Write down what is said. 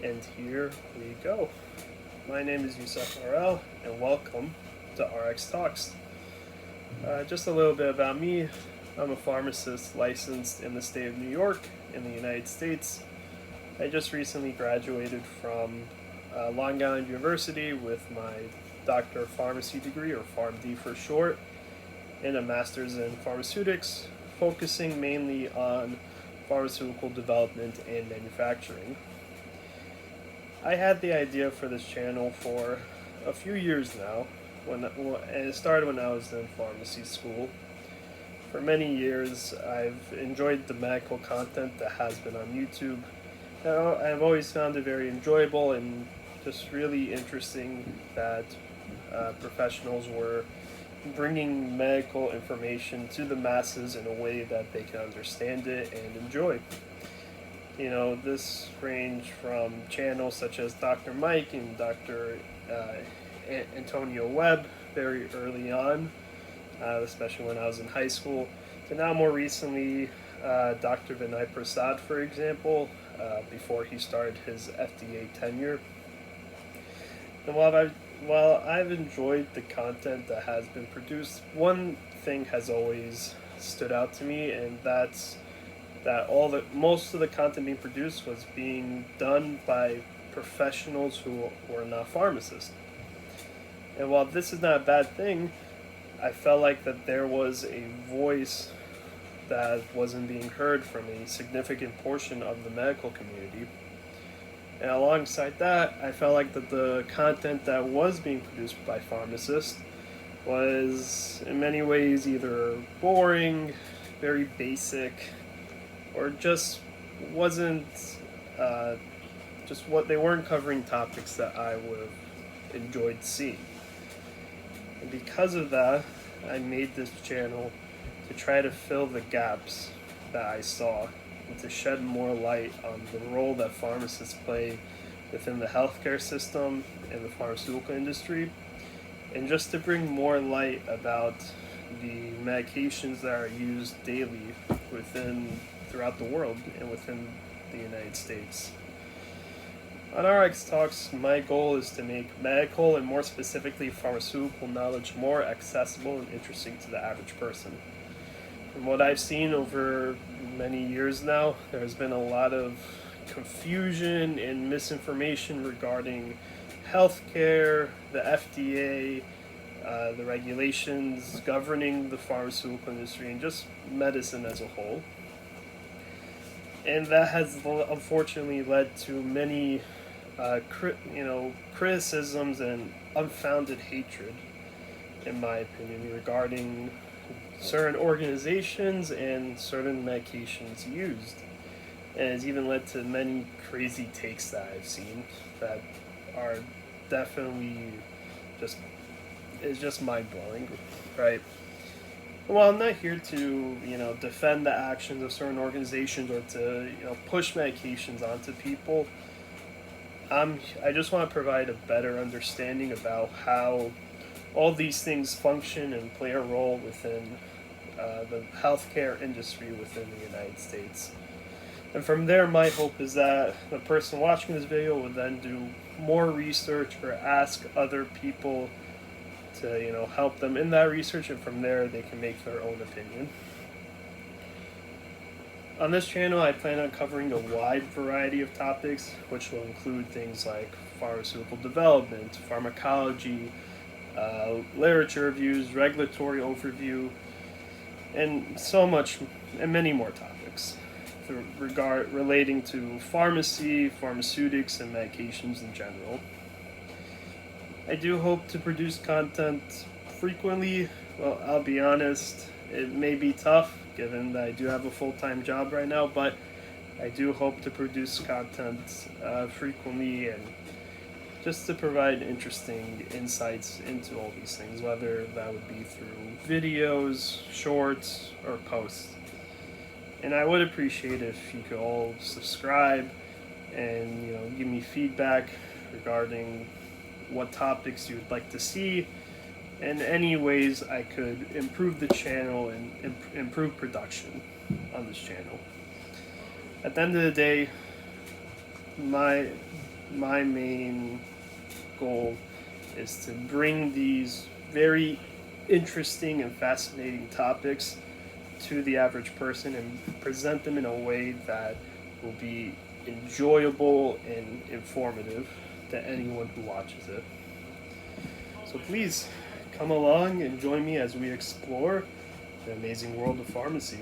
And here we go. My name is Yusuf Morel, and welcome to RX Talks. Just a little bit about me. I'm a pharmacist licensed in the state of New York in the United States. I just recently graduated from Long Island University with my Doctor of Pharmacy degree, or PharmD for short, and a Master's in Pharmaceutics, focusing mainly on pharmaceutical development and manufacturing. I had the idea for this channel for a few years now, and it started when I was in pharmacy school. For many years, I've enjoyed the medical content that has been on YouTube. I've always found it very enjoyable and just really interesting that professionals were bringing medical information to the masses in a way that they can understand it and enjoy. This ranged from channels such as Dr. Mike and Dr. Antonio Webb very early on, especially when I was in high school, to now more recently Dr. Vinay Prasad, for example, before he started his FDA tenure. And while I've enjoyed the content that has been produced, one thing has always stood out to me, and that's that most of the content being produced was being done by professionals who were not pharmacists. And while this is not a bad thing, I felt like that there was a voice that wasn't being heard from a significant portion of the medical community. And alongside that, I felt like that the content that was being produced by pharmacists was in many ways either boring, very basic, or just wasn't just what they weren't covering topics that I would have enjoyed seeing. And because of that, I made this channel to try to fill the gaps that I saw and to shed more light on the role that pharmacists play within the healthcare system and the pharmaceutical industry, and just to bring more light about the medications that are used daily throughout the world and within the United States. On RX Talks, my goal is to make medical and more specifically pharmaceutical knowledge more accessible and interesting to the average person. From what I've seen over many years now, there's been a lot of confusion and misinformation regarding healthcare, the FDA, the regulations governing the pharmaceutical industry, and just medicine as a whole. And that has unfortunately led to many criticisms and unfounded hatred, in my opinion, regarding certain organizations and certain medications used. And it's even led to many crazy takes that I've seen that are definitely just is just mind blowing, right? Well, I'm not here to defend the actions of certain organizations or to push medications onto people. I just want to provide a better understanding about how all these things function and play a role within the healthcare industry within the United States. And from there, my hope is that the person watching this video will then do more research or ask other people to help them in that research, and from there they can make their own opinion. On this channel, I plan on covering a wide variety of topics, which will include things like pharmaceutical development, pharmacology, literature reviews, regulatory overview, and so much, and many more topics relating to pharmacy, pharmaceutics, and medications in general. I do hope to produce content frequently. Well, I'll be honest, it may be tough given that I do have a full-time job right now, but I do hope to produce content frequently and just to provide interesting insights into all these things, whether that would be through videos, shorts, or posts. And I would appreciate if you could all subscribe and give me feedback regarding what topics you would like to see and any ways I could improve the channel and improve production on this channel. At the end of the day, my main goal is to bring these very interesting and fascinating topics to the average person and present them in a way that will be enjoyable and informative to anyone who watches it. So please come along and join me as we explore the amazing world of pharmacy.